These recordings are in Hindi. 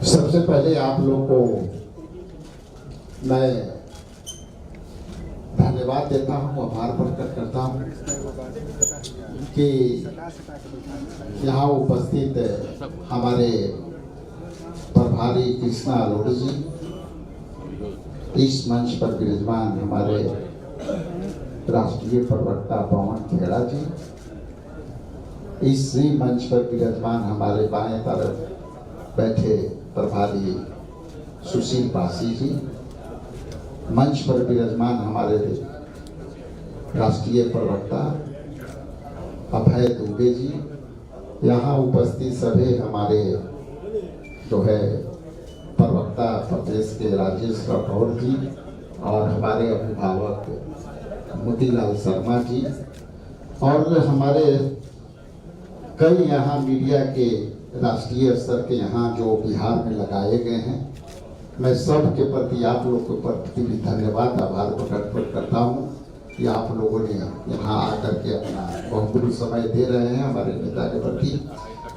सबसे पहले आप लोग को मैं धन्यवाद देता हूँ, आभार प्रकट करता हूँ कि यहाँ उपस्थित हमारे प्रभारी कृष्णा अलोड़ी जी, इस मंच पर विराजमान हमारे राष्ट्रीय प्रवक्ता पवन खेड़ा जी, इस मंच पर विराजमान हमारे बाएं तरफ बैठे प्रभारी सुशील पासी जी, मंच पर विराजमान हमारे राष्ट्रीय प्रवक्ता अभय दुबे जी, यहाँ उपस्थित सभी हमारे जो है प्रवक्ता प्रदेश के राजेश राठौर जी और हमारे अभिभावक मोतीलाल शर्मा जी और हमारे कई यहाँ मीडिया के राष्ट्रीय स्तर के यहाँ जो बिहार में लगाए गए हैं, मैं सब के प्रति आप लोगों के प्रति भी धन्यवाद आभार प्रकट करता हूँ कि आप लोगों ने यहाँ आकर के अपना बहुमूल्य समय दे रहे हैं हमारे नेता के प्रति।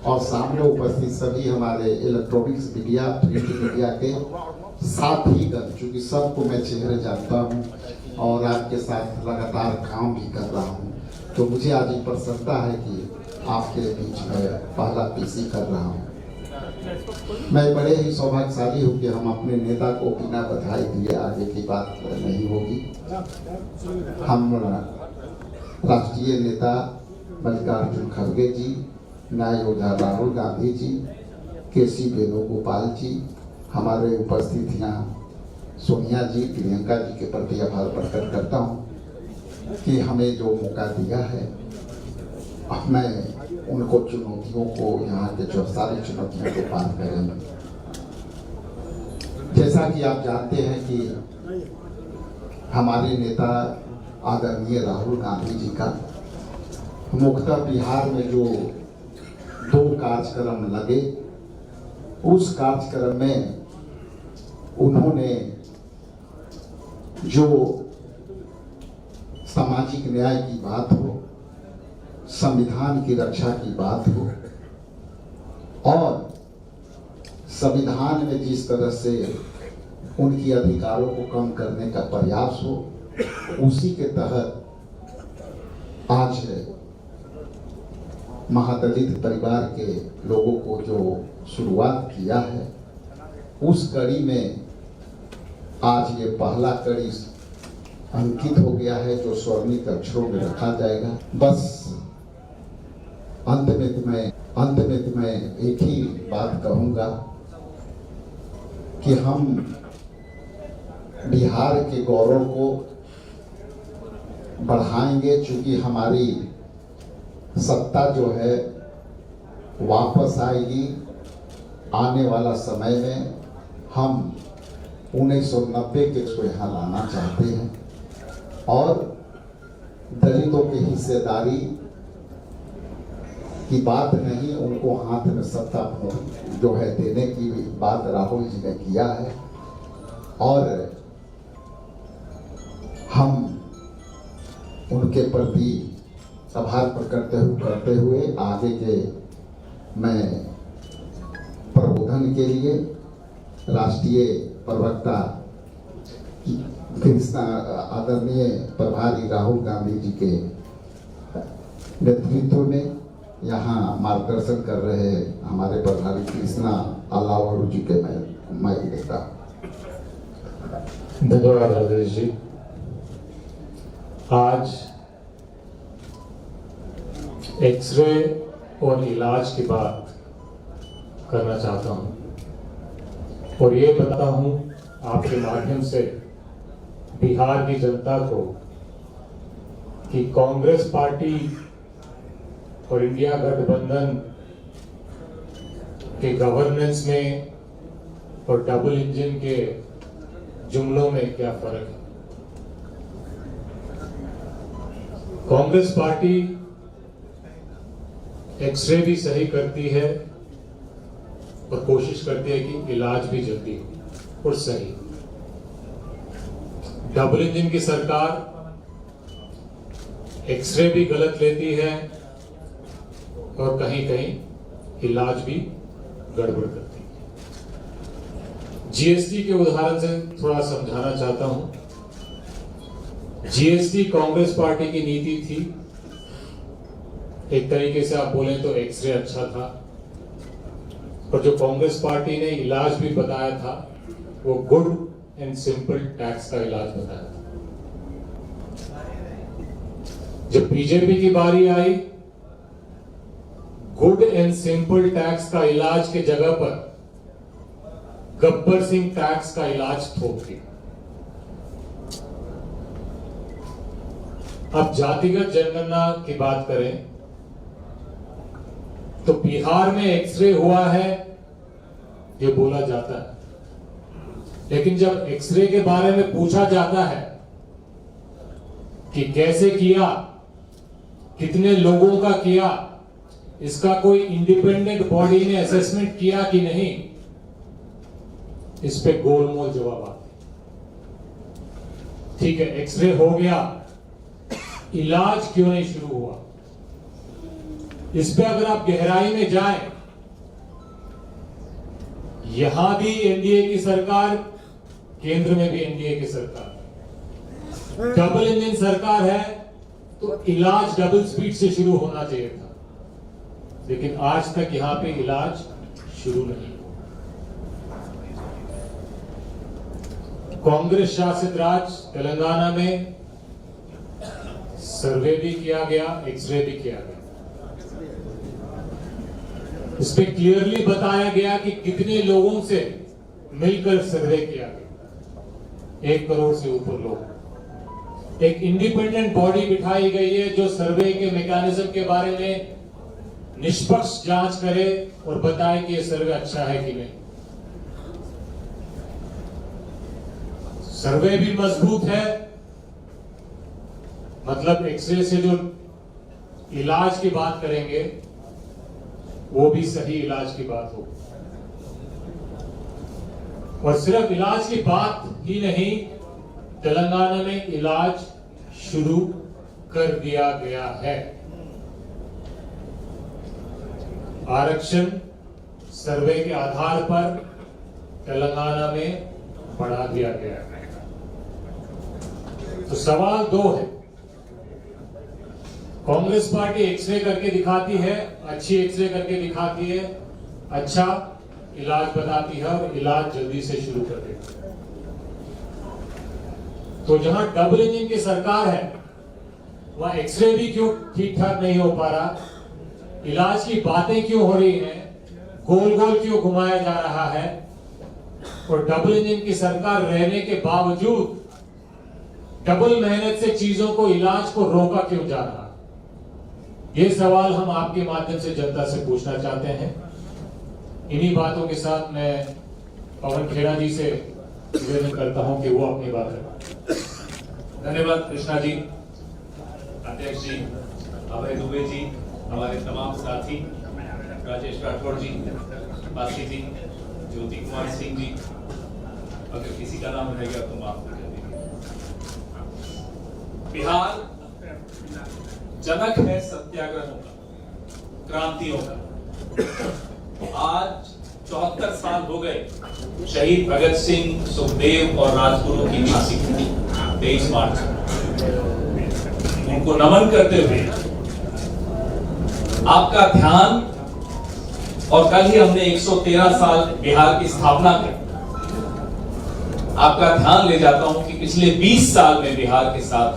और सामने उपस्थित सभी हमारे इलेक्ट्रॉनिक्स मीडिया, प्रिंट मीडिया के साथीगण, चूँकि सबको मैं चेहरे जानता हूँ और आपके साथ लगातार काम भी कर रहा हूँ, तो मुझे आज ये प्रसन्नता है कि आपके बीच में पहला पीसी कर रहा हूँ। मैं बड़े ही सौभाग्यशाली हूँ कि हम अपने नेता को बिना बधाई दिए आगे की बात नहीं होगी। हम राष्ट्रीय नेता मल्लिकार्जुन खड़गे जी, न्याय योद्धा राहुल गांधी जी, केसी वेणुगोपाल जी, हमारे उपस्थित यहाँ सोनिया जी, प्रियंका जी के प्रति आभार प्रकट करता हूँ कि हमें जो मौका दिया है, मैं उनको चुनौतियों को, यहाँ के जो सारी चुनौतियों को पार करेंगे। जैसा कि आप जानते हैं कि हमारे नेता आदरणीय राहुल गांधी जी का मुख्यतः बिहार में जो 2 कार्यक्रम लगे, उस कार्यक्रम में उन्होंने जो सामाजिक न्याय की बात हो, संविधान की रक्षा की बात हो और संविधान में जिस तरह से उनकी अधिकारों को कम करने का प्रयास हो, उसी के तहत आज महादलित परिवार के लोगों को जो शुरुआत किया है, उस कड़ी में आज ये पहला कड़ी अंकित हो गया है जो स्वर्णिम अक्षरों में रखा जाएगा। बस अंत में मैं एक ही बात कहूंगा कि हम बिहार के गौरव को बढ़ाएंगे, चूंकि हमारी सत्ता जो है वापस आएगी। आने वाला समय में हम 1990 के को यहाँ लाना चाहते हैं और दलितों की हिस्सेदारी की बात नहीं, उनको हाथ में सत्ता जो है देने की बात राहुल जी ने किया है और हम उनके प्रति आभार प्रकट करते हुए आगे के मैं प्रबोधन के लिए राष्ट्रीय प्रवक्ता कृष्णा आदरणीय प्रभारी राहुल गांधी जी के नेतृत्व में यहाँ मार्गदर्शन कर रहे हमारे प्रभारी कृष्णा अलावड़ू जी के मैं देता। धन्यवाद राजेश जी। आज एक्सरे और इलाज की बात करना चाहता हूं और ये बताता हूं आपके माध्यम से बिहार की जनता को कि कांग्रेस पार्टी और इंडिया गठबंधन के गवर्नेंस में और डबल इंजन के जुमलों में क्या फर्क है। कांग्रेस पार्टी एक्सरे भी सही करती है और कोशिश करती है कि इलाज भी जल्दी हो और सही। डबल इंजन की सरकार एक्सरे भी गलत लेती है और कहीं कहीं इलाज भी गड़बड़ करती है। जीएसटी के उदाहरण से थोड़ा समझाना चाहता हूं। जीएसटी कांग्रेस पार्टी की नीति थी। एक तरीके से आप बोलें तो एक्सरे अच्छा था, और जो कांग्रेस पार्टी ने इलाज भी बताया था वो गुड एंड सिंपल टैक्स का इलाज बताया था। जब बीजेपी की बारी आई, गुड एंड सिंपल टैक्स का इलाज के जगह पर गब्बर सिंह टैक्स का इलाज थोप दिया। अब जातिगत जनगणना की बात करें तो बिहार में एक्सरे हुआ है ये बोला जाता है, लेकिन जब एक्सरे के बारे में पूछा जाता है कि कैसे किया, कितने लोगों का किया, इसका कोई इंडिपेंडेंट बॉडी ने असेसमेंट किया कि नहीं, इस पे गोलमोल जवाब आते। ठीक है, एक्सरे हो गया, इलाज क्यों नहीं शुरू हुआ? इस पे अगर आप गहराई में जाएं, यहां भी एनडीए की सरकार, केंद्र में भी एनडीए की सरकार, डबल इंजन सरकार है, तो इलाज डबल स्पीड से शुरू होना चाहिए था, लेकिन आज तक यहां पे इलाज शुरू नहीं हुआ। कांग्रेस शासित राज्य तेलंगाना में सर्वे भी किया गया, एक्सरे भी किया गया। इस पे क्लियरली बताया गया कि कितने लोगों से मिलकर सर्वे किया गया। 1 करोड़ से ऊपर लोग। एक इंडिपेंडेंट बॉडी बिठाई गई है जो सर्वे के मैकेनिज्म के बारे में निष्पक्ष जांच करे और बताए कि यह सर्वे अच्छा है कि नहीं। सर्वे भी मजबूत है, मतलब एक्सरे से जो इलाज की बात करेंगे वो भी सही इलाज की बात हो। और सिर्फ इलाज की बात ही नहीं, तेलंगाना में इलाज शुरू कर दिया गया है। आरक्षण सर्वे के आधार पर तेलंगाना में बढ़ा दिया गया है। तो सवाल 2 है, कांग्रेस पार्टी एक्सरे करके दिखाती है, अच्छी एक्सरे करके दिखाती है, अच्छा इलाज बताती है और इलाज जल्दी से शुरू कर देती है। तो जहां डबल इंजन की सरकार है वहां एक्सरे भी क्यों ठीक ठाक नहीं हो पा रहा, इलाज की बातें क्यों हो रही हैं, गोल गोल क्यों घुमाया जा रहा है, और डबल इंजन की सरकार रहने के बावजूद डबल मेहनत से चीजों को, इलाज को रोका क्यों जा रहा है? ये सवाल हम आपके माध्यम से जनता से पूछना चाहते हैं। इन्हीं बातों के साथ मैं पवन खेड़ा जी से निवेदन करता हूं कि वो अपनी बात करें। धन्यवाद कृष्णा जी, अध्यक्ष जी, अभय दुबे जी, हमारे तमाम साथी, राजेश राठौड़ जी, बासी जी, ज्योति कुमार सिंह जी, अगर किसी का नाम रह गया तो माफ कर दीजिए। बिहार जनक है सत्याग्रहों का, क्रांतियों का। आज 74 साल हो गए शहीद भगत सिंह, सुखदेव और राजगुरु की फांसी की 23 मार्च। उनको नमन करते हुए आपका ध्यान, और कल ही हमने 113 साल बिहार की स्थापना की, आपका ध्यान ले जाता हूं कि पिछले 20 साल में बिहार के साथ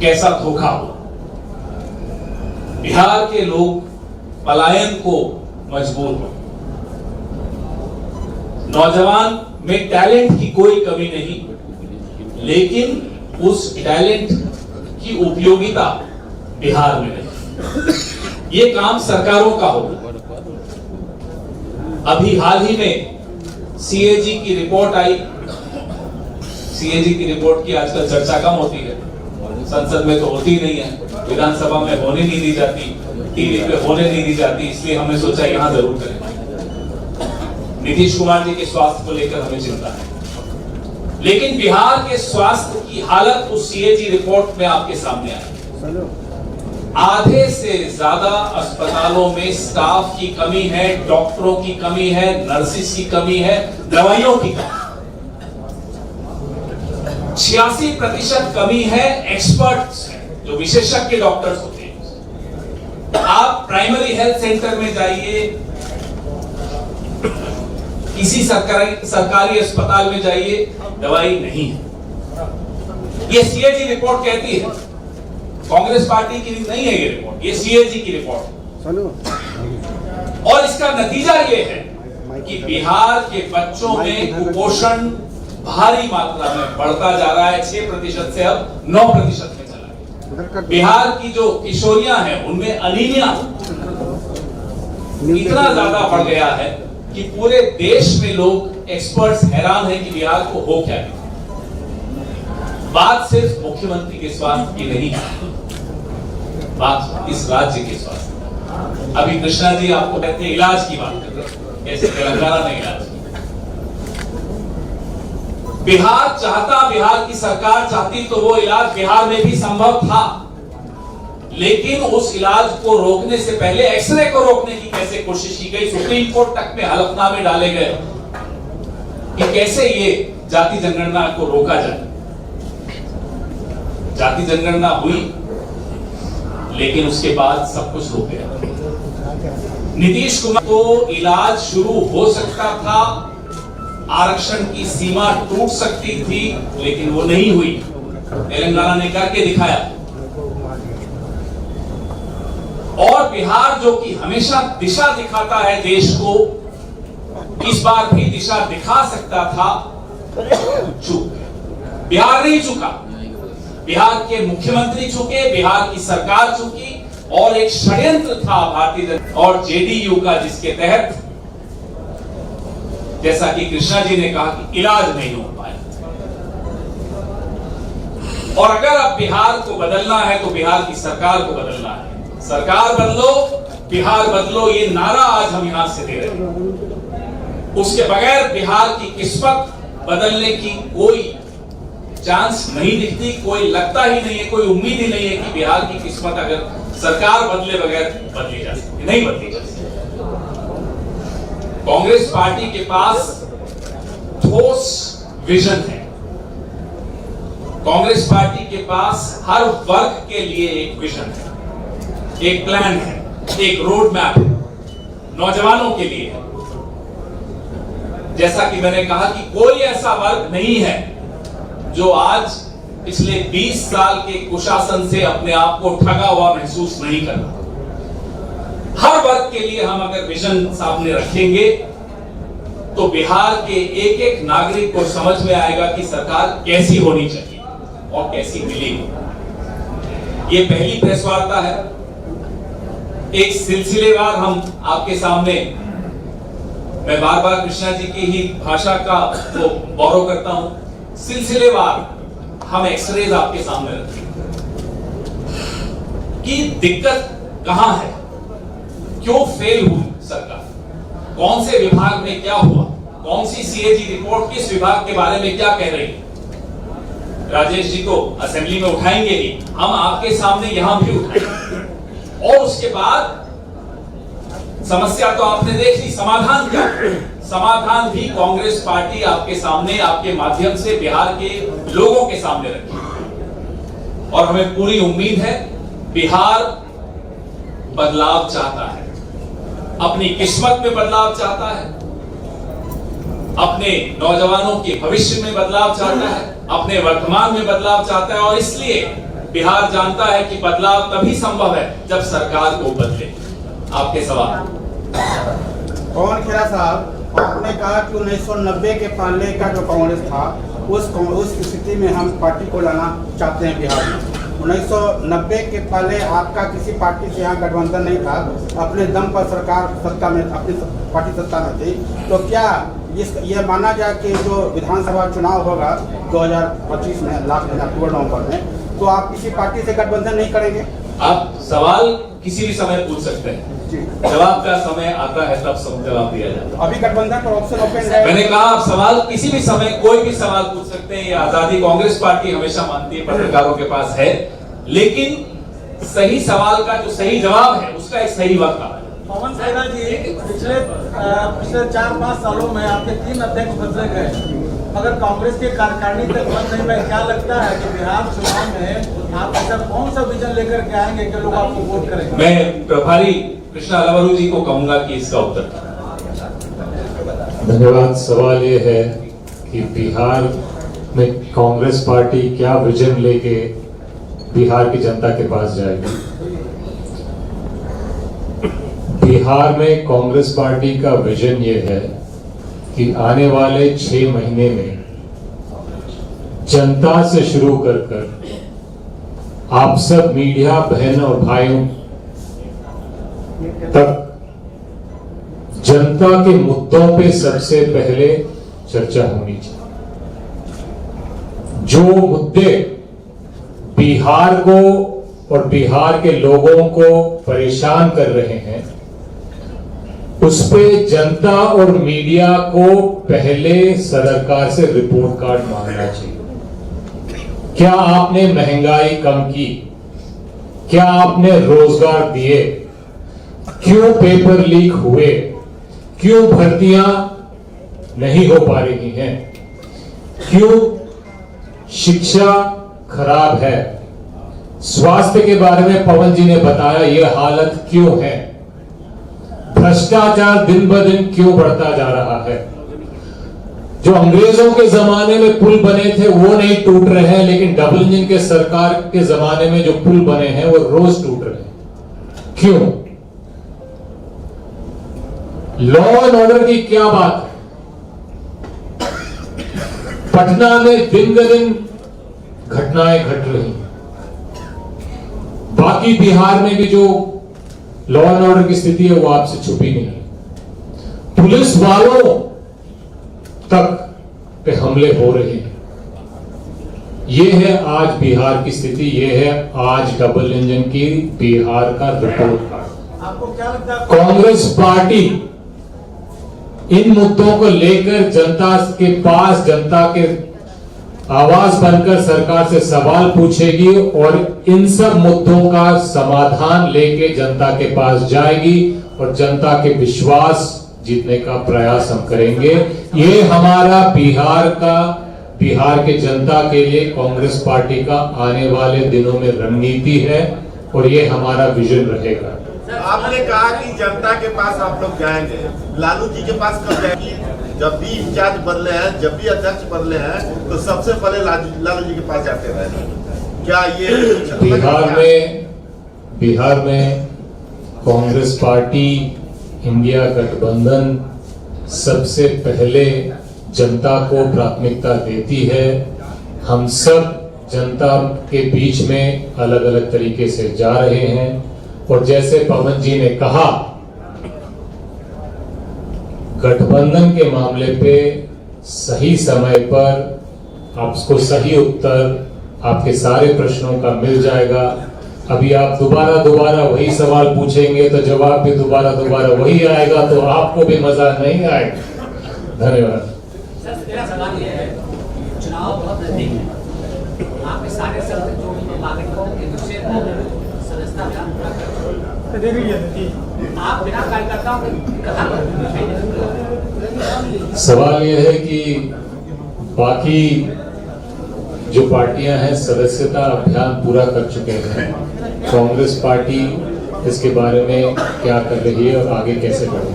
कैसा धोखा हुआ। बिहार के लोग पलायन को मजबूर हुए। नौजवान में टैलेंट की कोई कमी नहीं, लेकिन उस टैलेंट की उपयोगिता बिहार में नहीं। ये काम सरकारों का हो। अभी हाल ही में सीएजी की रिपोर्ट आई। सीएजी की रिपोर्ट की आजकल चर्चा कम होती है, संसद में तो होती नहीं है, विधानसभा में होने नहीं दी जाती, टीवी पे होने नहीं दी जाती, इसलिए हमने सोचा यहां जरूर करें। नीतीश कुमार जी के स्वास्थ्य को लेकर हमें चिंता है, लेकिन बिहार के स्वास्थ्य की हालत उस सीएजी रिपोर्ट में आपके सामने आई। आधे से ज्यादा अस्पतालों में स्टाफ की कमी है, डॉक्टरों की कमी है, नर्सिस की कमी है, दवाइयों की कमी। 86% कमी है एक्सपर्ट्स, जो विशेषज्ञ डॉक्टर्स होते हैं। आप प्राइमरी हेल्थ सेंटर में जाइए, किसी सरकारी अस्पताल में जाइए, दवाई नहीं है। ये सीएजी रिपोर्ट कहती है, कांग्रेस पार्टी की नहीं है ये रिपोर्ट, ये सीएजी की रिपोर्ट। और इसका नतीजा ये है कि बिहार के बच्चों में कुपोषण भारी मात्रा में बढ़ता जा रहा है। 6% से अब 9% में चला है। बिहार की जो किशोरियां हैं उनमें अनीमिया इतना ज्यादा बढ़ गया है कि पूरे देश में लोग, एक्सपर्ट्स हैरान हैं कि बिहार को हो क्या गया। बात सिर्फ मुख्यमंत्री के स्वास्थ्य की नहीं है, बात इस राज्य के स्वास्थ्य। अभी कृष्णा जी आपको कहते हैं इलाज की बात कर रहे हैं, कैसे तेलंगाना में इलाज। बिहार चाहता, बिहार की सरकार चाहती तो वो इलाज बिहार में भी संभव था, लेकिन उस इलाज को रोकने से पहले एक्सरे को रोकने की कैसे कोशिश की गई। सुप्रीम कोर्ट तक में हलफनामे डाले गए कि कैसे ये जाति जनगणना को रोका जाए। जाति जनगणना हुई, लेकिन उसके बाद सब कुछ रुक गया। नीतीश कुमार को इलाज शुरू हो सकता था, आरक्षण की सीमा टूट सकती थी, लेकिन वो नहीं हुई। तेलंगाना ने करके दिखाया। और बिहार जो कि हमेशा दिशा दिखाता है देश को, इस बार भी दिशा दिखा सकता था, चूक। बिहार नहीं चुका, बिहार के मुख्यमंत्री चुके, बिहार की सरकार चुकी, और एक षड्यंत्र था भारतीय जनता और जेडीयू का, जिसके तहत जैसा कि कृष्णा जी ने कहा कि इलाज नहीं हो पाया। और अगर अब बिहार को बदलना है तो बिहार की सरकार को बदलना है। सरकार बदलो, बिहार बदलो, ये नारा आज हम यहां से दे रहे हैं। उसके बगैर बिहार की किस्मत बदलने की कोई चांस नहीं दिखती, कोई लगता ही नहीं है, कोई उम्मीद ही नहीं है कि बिहार की किस्मत अगर सरकार बदले बगैर बदली जा सकती, नहीं बदली जा सकती। कांग्रेस पार्टी के पास ठोस विजन है। कांग्रेस पार्टी के पास हर वर्ग के लिए एक विजन है, एक प्लान है, एक रोड मैप है, नौजवानों के लिए है। जैसा कि मैंने कहा कि कोई ऐसा वर्ग नहीं है जो आज पिछले 20 साल के कुशासन से अपने आप को ठगा हुआ महसूस नहीं कर रहा। हर वर्ग के लिए हम अगर विजन सामने रखेंगे तो बिहार के एक एक नागरिक को समझ में आएगा कि सरकार कैसी होनी चाहिए और कैसी मिलेगी। ये पहली प्रेस वार्ता है। एक सिलसिलेवार हम आपके सामने, मैं बार बार कृष्णा जी की ही भाषा का वो बोरो करता हूं, सिलसिलेवार हम एक्सरेज आपके सामने रखेंगे कि दिक्कत कहां है, क्यों फेल हुई सरकार, कौन से विभाग में क्या हुआ, कौन सी सीएजी रिपोर्ट किस विभाग के बारे में क्या कह रही है। राजेश जी को असेंबली में उठाएंगे ही, हम आपके सामने यहां भी उठाएंगे। और उसके बाद समस्या तो आपने देख ली, समाधान क्या, समाधान भी कांग्रेस पार्टी आपके सामने, आपके माध्यम से बिहार के लोगों के सामने रखी। और हमें पूरी उम्मीद है बिहार बदलाव चाहता है, अपनी किस्मत में बदलाव चाहता है, अपने नौजवानों के भविष्य में बदलाव चाहता है, अपने वर्तमान में बदलाव चाहता है। और इसलिए बिहार जानता है कि बदलाव तभी संभव है जब सरकार को बदले। आपके सवाल। पवन खेड़ा साहब, आपने कहा कि 1990 के पहले का जो कांग्रेस था उस स्थिति में हम पार्टी को लाना चाहते हैं बिहार में। 1990 के पहले आपका किसी पार्टी से यहाँ गठबंधन नहीं था, अपने दम पर सरकार सत्ता में, अपनी पार्टी सत्ता में थी। तो क्या ये माना जाए कि जो विधानसभा चुनाव होगा 2025 में, लास्ट में अक्टूबर नवंबर में, तो आप किसी पार्टी से गठबंधन नहीं करेंगे? आप सवाल किसी भी समय पूछ सकते हैं, जवाब का समय आता है तब सब जवाब दिया जाता है। अभी गठबंधन पर ऑप्शन ओपन है। मैंने कहा आप सवाल किसी भी समय कोई भी सवाल पूछ सकते हैं, ये आजादी कांग्रेस पार्टी हमेशा मानती है, पत्रकारों के पास है। लेकिन सही सवाल का जो सही जवाब है उसका एक सही वक्त आता है। पवन खेड़ा जी, पिछले 4-5 सालों में आपके 3 अध्यक्ष बदले गए, मगर कांग्रेस के कार्यकारिणी तक बंद नहीं हुए। क्या लगता है कि बिहार चुनाव में आप ऐसा कौन सा विजन लेकर के आएंगे कि लोग आपको वोट करेंगे? मैं प्रभारी कृष्णा अलवरू जी को कहूंगा कि इसका उत्तर। धन्यवाद। सवाल ये है कि बिहार में कांग्रेस पार्टी क्या विजन लेके बिहार की जनता के पास जाएगी। बिहार में कांग्रेस पार्टी का विजन ये है कि आने वाले 6 महीने में जनता से शुरू कर आप सब मीडिया बहन और भाइयों तक जनता के मुद्दों पे सबसे पहले चर्चा होनी चाहिए। जो मुद्दे बिहार को और बिहार के लोगों को परेशान कर रहे हैं, उस पे जनता और मीडिया को पहले सरकार से रिपोर्ट कार्ड मांगना चाहिए। क्या आपने महंगाई कम की? क्या आपने रोजगार दिए? क्यों पेपर लीक हुए? क्यों भर्तियां नहीं हो पा रही हैं? क्यों शिक्षा खराब है? स्वास्थ्य के बारे में पवन जी ने बताया, यह हालत क्यों है? भ्रष्टाचार दिन ब दिन क्यों बढ़ता जा रहा है? जो अंग्रेजों के जमाने में पुल बने थे वो नहीं टूट रहे हैं, लेकिन डबल इंजन के सरकार के जमाने में जो पुल बने हैं वो रोज टूट रहे हैं। क्यों? लॉ एंड ऑर्डर की क्या बात है? पटना में दिन ब दिन घटनाएं घट रही हैं। बाकी बिहार में भी जो लॉ एंड ऑर्डर की स्थिति है वो आपसे छुपी नहीं है। पुलिस वालों तक पे हमले हो रहे हैं। ये है आज बिहार की स्थिति, ये है आज डबल इंजन की बिहार का रिपोर्ट कार्ड। आपको क्या लगता है कांग्रेस पार्टी इन मुद्दों को लेकर जनता के पास, जनता के आवाज बनकर सरकार से सवाल पूछेगी और इन सब मुद्दों का समाधान लेके जनता के पास जाएगी और जनता के विश्वास जीतने का प्रयास हम करेंगे। ये हमारा बिहार के जनता के लिए कांग्रेस पार्टी का आने वाले दिनों में रणनीति है और ये हमारा विजन रहेगा। आपने कहा कि जनता के पास आप लोग जाएंगे, लालू जी के पास कब जाएंगे? जब भी इंचार्ज बदले हैं, जब भी अध्यक्ष बदले हैं, तो सबसे पहले लालू जी के पास जाते रहे। क्या ये बिहार में कांग्रेस पार्टी, इंडिया गठबंधन सबसे पहले जनता को प्राथमिकता देती है। हम सब जनता के बीच में अलग अलग तरीके से जा रहे हैं और जैसे पवन जी ने कहा, गठबंधन के मामले पे सही समय पर आपको सही उत्तर आपके सारे प्रश्नों का मिल जाएगा। अभी आप दोबारा वही सवाल पूछेंगे तो जवाब भी दोबारा वही आएगा, तो आपको भी मजा नहीं आएगा। धन्यवाद। सर, मेरा सवाल यह है, चुनाव बहुत नजदीक है, आपके सारे संसद जो भी नागरिकों के दूसरे सदस्यता अभियान पूरा कर, आप बिना कार्यकर्ताओं के कहाँ पर? सवाल यह है कि बाकी जो पार्टियां हैं सदस्यता अभियान पूरा कर चुके हैं, कांग्रेस पार्टी इसके बारे में क्या कर रही है और आगे कैसे बढ़ेगी?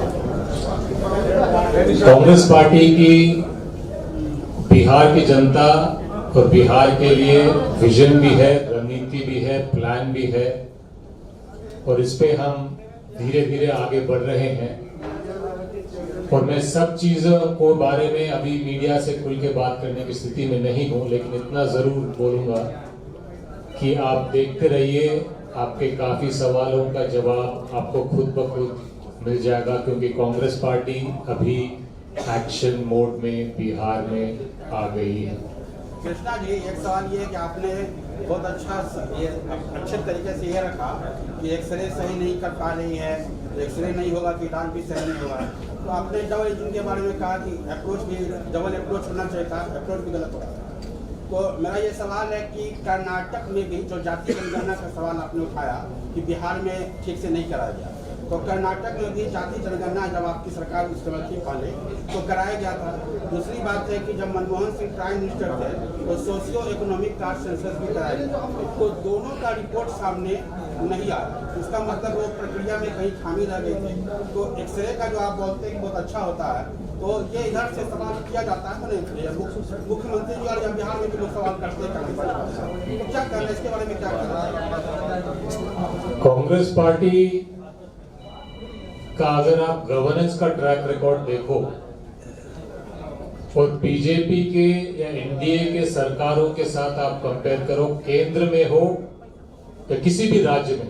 कांग्रेस पार्टी की बिहार की जनता और बिहार के लिए विजन भी है, रणनीति भी है, प्लान भी है और इस पे हम धीरे धीरे आगे बढ़ रहे हैं। और मैं सब चीजों को बारे में अभी मीडिया से खुल के बात करने की स्थिति में नहीं हूं, लेकिन इतना जरूर बोलूंगा कि आप देखते रहिए, आपके काफी सवालों का जवाब आपको खुद ब खुद मिल जाएगा, क्योंकि कांग्रेस पार्टी अभी एक्शन मोड में बिहार में आ गई है। कृष्णा जी, एक सवाल ये है कि आपने बहुत अच्छे तरीके से ये रखा कि एक्सरे सही नहीं कर पा रही है, एक्सरे नहीं होगा कि इलाज भी सही नहीं होगा। तो आपने डबल इंजन के बारे में कहा कि अप्रोच भी डबल अप्रोच होना चाहिए था, अप्रोच भी गलत हो रहा था। तो मेरा ये सवाल है कि कर्नाटक में भी जो जाति जनगणना का सवाल आपने उठाया कि बिहार में ठीक से नहीं कराया गया, तो कर्नाटक में भी जाति जनगणना जब आपकी सरकार उस समय थी पहले तो कराया गया था। दूसरी बात है कि जब मनमोहन सिंह प्राइम मिनिस्टर थे तो सोशियो इकोनॉमिक कास्ट सेंसस भी कराया गया, तो दोनों का रिपोर्ट सामने नहीं आया। इसका मतलब वो प्रक्रिया में कहीं खामी रह गई थी। तो एक्सरे का जो आप बोलते हैं कि बहुत अच्छा होता है, तो ये इधर से सवाल किया जाता है मुख्यमंत्री जी और या बिहार में भी लोग सवाल करते हैं, तो क्या करना है इसके बारे में क्या करना है? कांग्रेस पार्टी का अगर आप गवर्नेंस का ट्रैक रिकॉर्ड देखो और बीजेपी के या एनडीए के सरकारों के साथ आप कंपेयर करो, केंद्र में हो या किसी भी राज्य में,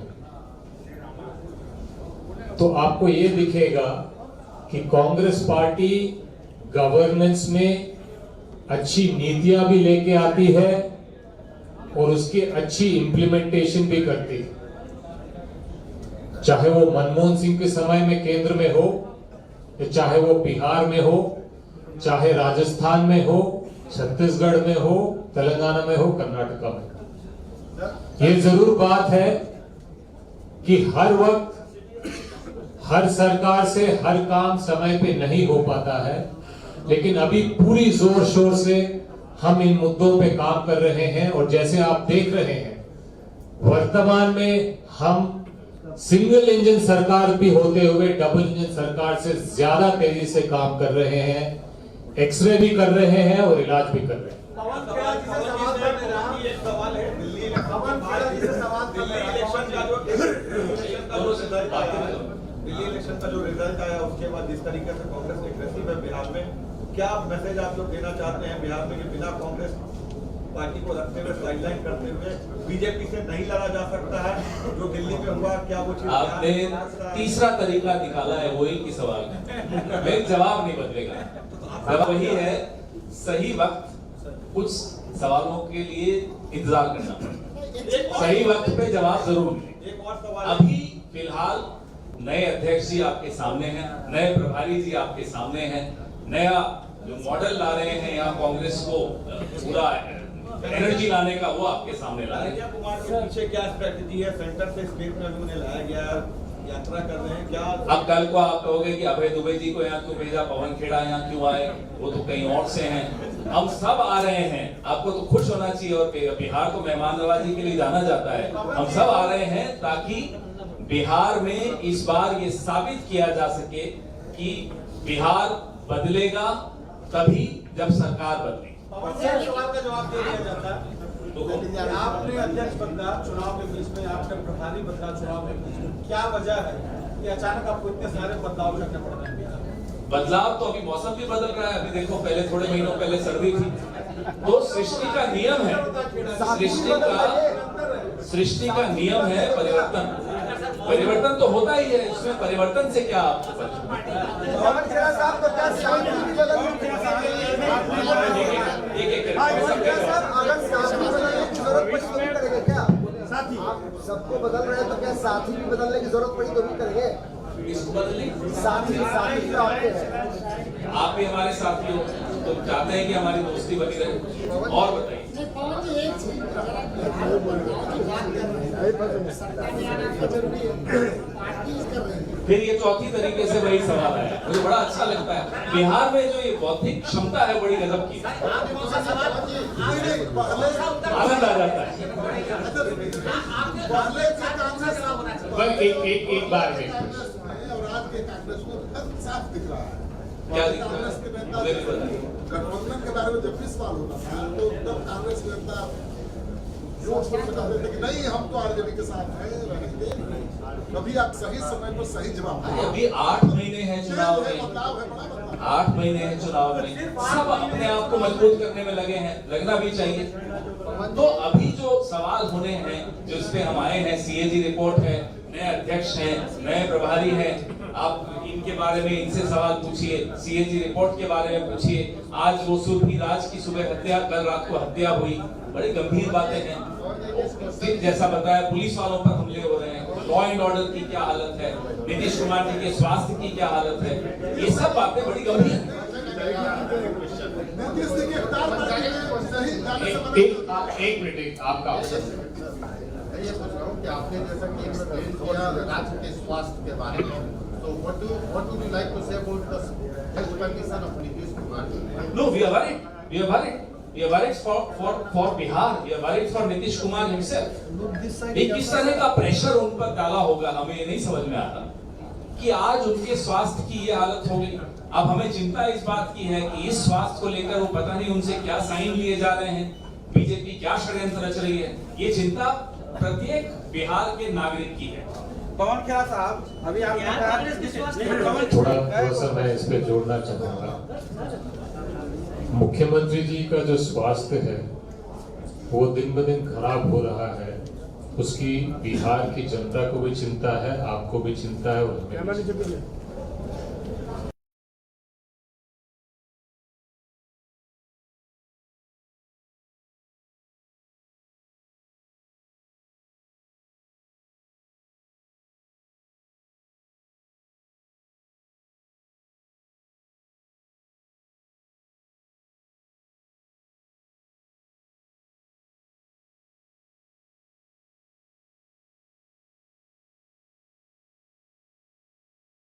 तो आपको ये दिखेगा कि कांग्रेस पार्टी गवर्नेंस में अच्छी नीतियां भी लेके आती है और उसकी अच्छी इंप्लीमेंटेशन भी करती है। चाहे वो मनमोहन सिंह के समय में केंद्र में हो, या चाहे वो बिहार में हो, चाहे राजस्थान में हो, छत्तीसगढ़ में हो, तेलंगाना में हो, कर्नाटका में हो। ये जरूर बात है कि हर वक्त हर सरकार से हर काम समय पे नहीं हो पाता है, लेकिन अभी पूरी जोर शोर से हम इन मुद्दों पे काम कर रहे हैं। और जैसे आप देख रहे हैं, वर्तमान में हम सिंगल इंजन सरकार भी होते हुए डबल इंजन सरकार से ज्यादा तेजी से काम कर रहे हैं, एक्सरे भी कर रहे हैं और इलाज भी कर रहे हैं। दिल्ली इलेक्शन का जो रिजल्ट आया उसके बाद जिस तरीके से कांग्रेस एग्रेसिव है बिहार में, क्या मैसेज आप लोग देना चाहते हैं बिहार में कि बिना कांग्रेस पार्टी को रखते हुए साइडलाइन करते हुए बीजेपी से नहीं लड़ा जा सकता है? जो दिल्ली में हुआ, क्या वो चीज आपने तीसरा तरीका निकाला है वही की सवाल में जवाब नहीं बदलेगा। अब वही है, सही वक्त कुछ सवालों के लिए इंतजार करना, सही वक्त पे जवाब जरूर मिले। एक और सवाल, अभी फिलहाल नए अध्यक्ष जी आपके सामने हैं, नए प्रभारी जी आपके सामने हैं, नया जो मॉडल ला रहे हैं यहाँ कांग्रेस को पूरा एनर्जी लाने का, वो आपके सामने ला रहे हैं। कन्हैया कुमार के पीछे क्या स्ट्रेटजी है? सेंटर से स्टेट में उन्हें लाया गया, यात्रा कर रहे हैं, क्या अब कल को आप कहोगे कि अभय दुबे जी को यहाँ क्यों भेजा, पवन खेड़ा यहाँ क्यों आए, वो तो कहीं और से हैं। हम सब आ रहे हैं, आपको तो खुश होना चाहिए। और बिहार को मेहमान नवाजी के लिए जाना जाता है। हम सब आ रहे हैं ताकि बिहार में इस बार ये साबित किया जा सके कि बिहार बदलेगा तभी जब सरकार बदलेगी। सवाल का जवाब दे दिया जाता है। आपने अध्यक्ष बदला चुनाव के बीच में, आपका प्रभारी बदला चुनाव के बीच में, क्या वजह है कि अचानक आपको इतने सारे बदलाव करने पड़ रहे हैं? बदलाव तो अभी मौसम भी बदल रहा है। अभी देखो, पहले थोड़े महीनों पहले सर्दी थी, तो सृष्टि का नियम है, सृष्टि का नियम है परिवर्तन। परिवर्तन तो होता ही है, इसमें परिवर्तन से क्या सबको बदल रहे हैं तो क्या साथी भी बदलने की जरूरत पड़ी तो भी करेंगे? इसको बदले साथी आप भी हमारे साथी हो, तो चाहते हैं कि हमारी दोस्ती बनी रहे। और बताइए, फिर ये चौथी तरीके से वही सवाल है, मुझे बड़ा अच्छा लगता है। बिहार में जो ये बौद्धिक क्षमता है बड़ी गजब की, आनंद आ जाता है। एक बार में साफ दिख रहा है। क्या दिख रहा है? गठबंधन के बारे में जब भी सवाल होता था तो तब कांग्रेस के नेता जोर शोर से कहते थे कि नहीं, हम तो आरजेडी के साथ हैं, रहेंगे। कभी आप सही समय पर सही जवाब दें। अभी 8 महीने हैं चुनाव में, 8 महीने हैं चुनाव में, सब अपने आप को मजबूत करने में लगे हैं, लगना भी चाहिए। तो अभी जो सवाल होने हैं, जो इस पे हम आए हैं, सीएजी रिपोर्ट है, नए अध्यक्ष हैं, नए प्रभारी हैं, आप इनके बारे में इनसे सवाल पूछिए, सीएजी रिपोर्ट के बारे में पूछिए। आज वो सुरभि राज की सुबह हत्या, कल रात को हत्या हुई, बड़ी गंभीर बातें हैं। जैसा बताया, पुलिस वालों पर हमले हो रहे हैं, लॉ एंड ऑर्डर की क्या हालत है, नीतीश कुमार जी के स्वास्थ्य की क्या हालत है, ये सब बातें बड़ी गंभीर हैं। नीतीश जी की इफ्तार पार्टी में सही जाने से मना एक मिनट आपका ऑप्शन मैं ये पूछ रहा हूँ कि आपने जैसा कि एक्सप्लेन किया राज्य के स्वास्थ्य के बारे में, तो what do you like to say about the health condition of Nitish Kumar? No, we are worried. We are worried. We are worried for Bihar. We are worried for Nitish Kumar himself. ये किस तरह का प्रेशर उन पर डाला होगा, हमें ये नहीं समझ में आता कि आज उनके स्वास्थ्य की ये हालत हो गई। अब हमें चिंता इस बात की है कि इस स्वास्थ्य को लेकर वो पता नहीं उनसे क्या साइन लिए जा रहे हैं, बीजेपी क्या षड्यंत्र रच रही है। ये चिंता प्रत्येक बिहार के नागरिक की है। पवन खेड़ा साहब, अभी आप थोड़ा सा मैं इस पे जोड़ना चाहूंगा। मुख्यमंत्री जी का जो स्वास्थ्य है वो दिन ब दिन खराब हो रहा है, उसकी बिहार की जनता को भी चिंता है, आपको भी चिंता है और हमें भी चिंता है।